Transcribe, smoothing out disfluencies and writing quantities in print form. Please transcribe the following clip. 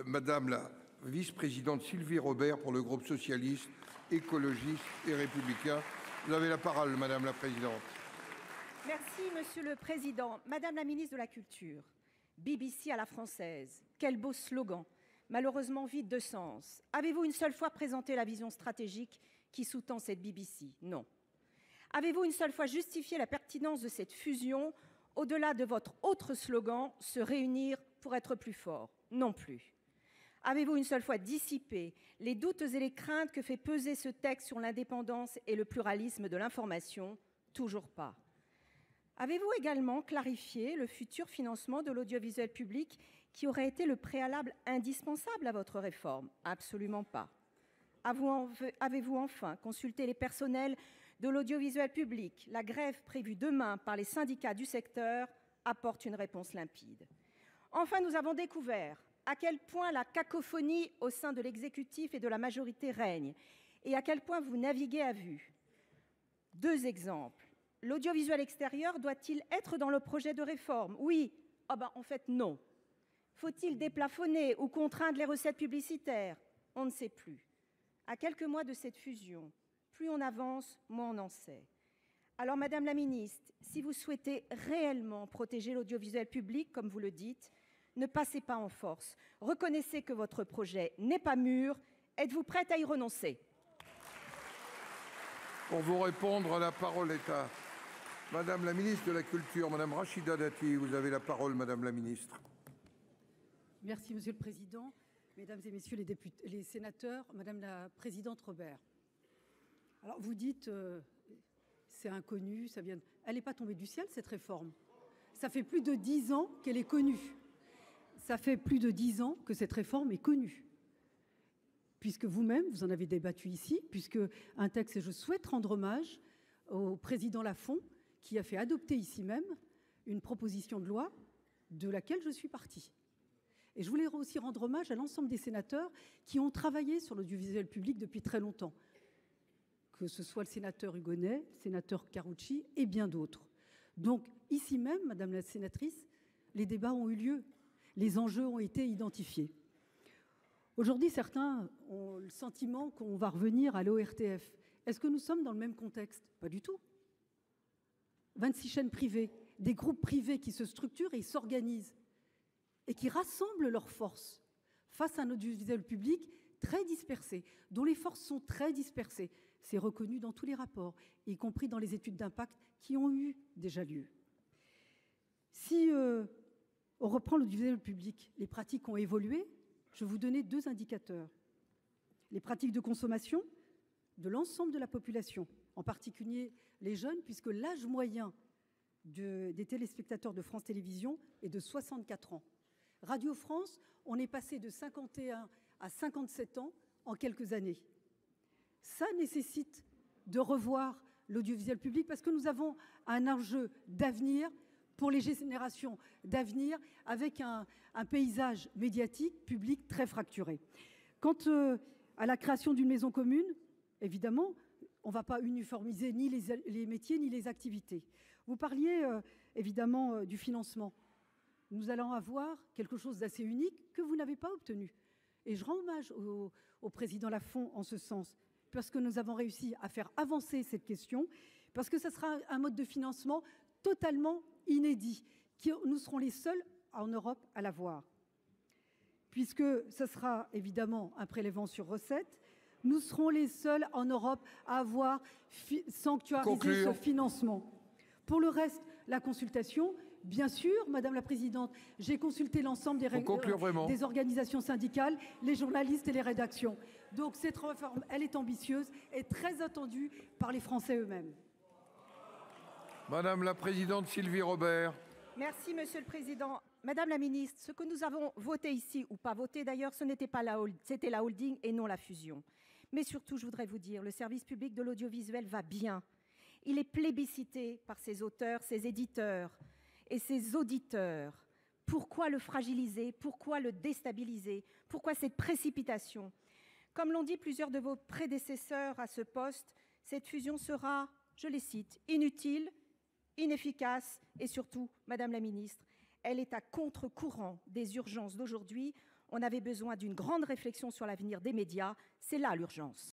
Madame la vice-présidente Sylvie Robert pour le groupe socialiste, écologiste et républicain. Vous avez la parole, madame la présidente. Merci, monsieur le président. Madame la ministre de la Culture, BBC à la française, quel beau slogan, malheureusement vide de sens. Avez-vous une seule fois présenté la vision stratégique qui sous-tend cette BBC? Non. Avez-vous une seule fois justifié la pertinence de cette fusion au-delà de votre autre slogan, se réunir pour être plus fort? Non plus. Avez-vous une seule fois dissipé les doutes et les craintes que fait peser ce texte sur l'indépendance et le pluralisme de l'information? Toujours pas. Avez-vous également clarifié le futur financement de l'audiovisuel public qui aurait été le préalable indispensable à votre réforme? Absolument pas. Avez-vous enfin consulté les personnels de l'audiovisuel public? La grève prévue demain par les syndicats du secteur apporte une réponse limpide. Enfin, nous avons découvert à quel point la cacophonie au sein de l'exécutif et de la majorité règne et à quel point vous naviguez à vue. 2 exemples. L'audiovisuel extérieur doit-il être dans le projet de réforme? Oui. En fait, non. Faut-il déplafonner ou contraindre les recettes publicitaires? On ne sait plus. À quelques mois de cette fusion, plus on avance, moins on en sait. Alors, madame la ministre, si vous souhaitez réellement protéger l'audiovisuel public, comme vous le dites, ne passez pas en force. Reconnaissez que votre projet n'est pas mûr. Êtes-vous prête à y renoncer? Pour vous répondre, la parole est à madame la ministre de la Culture, madame Rachida Dati. Vous avez la parole, madame la ministre. Merci, monsieur le président. Mesdames et messieurs les députés, les sénateurs, madame la présidente Robert. Alors, vous dites, c'est inconnu, ça vient. Elle n'est pas tombée du ciel, cette réforme. Ça fait plus de 10 ans qu'elle est connue. Ça fait plus de 10 ans que cette réforme est connue. Puisque vous-même, vous en avez débattu ici, puisque un texte, et je souhaite rendre hommage au président Lafont, qui a fait adopter ici même une proposition de loi de laquelle je suis partie. Et je voulais aussi rendre hommage à l'ensemble des sénateurs qui ont travaillé sur l'audiovisuel public depuis très longtemps, que ce soit le sénateur Hugonnet, le sénateur Karoutchi et bien d'autres. Donc ici même, madame la sénatrice, les débats ont eu lieu, les enjeux ont été identifiés. Aujourd'hui, certains ont le sentiment qu'on va revenir à l'ORTF. Est-ce que nous sommes dans le même contexte? Pas du tout. 26 chaînes privées, des groupes privés qui se structurent et s'organisent et qui rassemblent leurs forces face à un audiovisuel public très dispersé, dont les forces sont très dispersées. C'est reconnu dans tous les rapports, y compris dans les études d'impact qui ont eu déjà lieu. Si on reprend l'audiovisuel public, les pratiques ont évolué. Je vais vous donner 2 indicateurs. Les pratiques de consommation de l'ensemble de la population, en particulier les jeunes, puisque l'âge moyen des téléspectateurs de France Télévisions est de 64 ans. Radio France, on est passé de 51 à 57 ans en quelques années. Ça nécessite de revoir l'audiovisuel public parce que nous avons un enjeu d'avenir pour les générations d'avenir avec un paysage médiatique public très fracturé. Quant à la création d'une maison commune, évidemment, on ne va pas uniformiser ni les métiers ni les activités. Vous parliez évidemment du financement. Nous allons avoir quelque chose d'assez unique que vous n'avez pas obtenu. Et je rends hommage au président Lafont en ce sens, parce que nous avons réussi à faire avancer cette question, parce que ce sera un mode de financement totalement inédit, nous serons les seuls en Europe à l'avoir. Puisque ce sera évidemment un prélèvement sur recettes, nous serons les seuls en Europe à avoir sanctuarisé ce financement. Pour le reste, la consultation, bien sûr, madame la présidente, j'ai consulté l'ensemble des organisations syndicales, les journalistes et les rédactions. Donc cette réforme, elle est ambitieuse et très attendue par les Français eux-mêmes. Madame la présidente Sylvie Robert. Merci, monsieur le président. Madame la ministre, ce que nous avons voté ici, ou pas voté d'ailleurs, ce n'était pas c'était la holding et non la fusion. Mais surtout, je voudrais vous dire, le service public de l'audiovisuel va bien. Il est plébiscité par ses auteurs, ses éditeurs et ses auditeurs. Pourquoi le fragiliser? Pourquoi le déstabiliser? Pourquoi cette précipitation? Comme l'ont dit plusieurs de vos prédécesseurs à ce poste, cette fusion sera, je les cite, inutile, inefficace et surtout, madame la ministre, elle est à contre-courant des urgences d'aujourd'hui. On avait besoin d'une grande réflexion sur l'avenir des médias. C'est là l'urgence.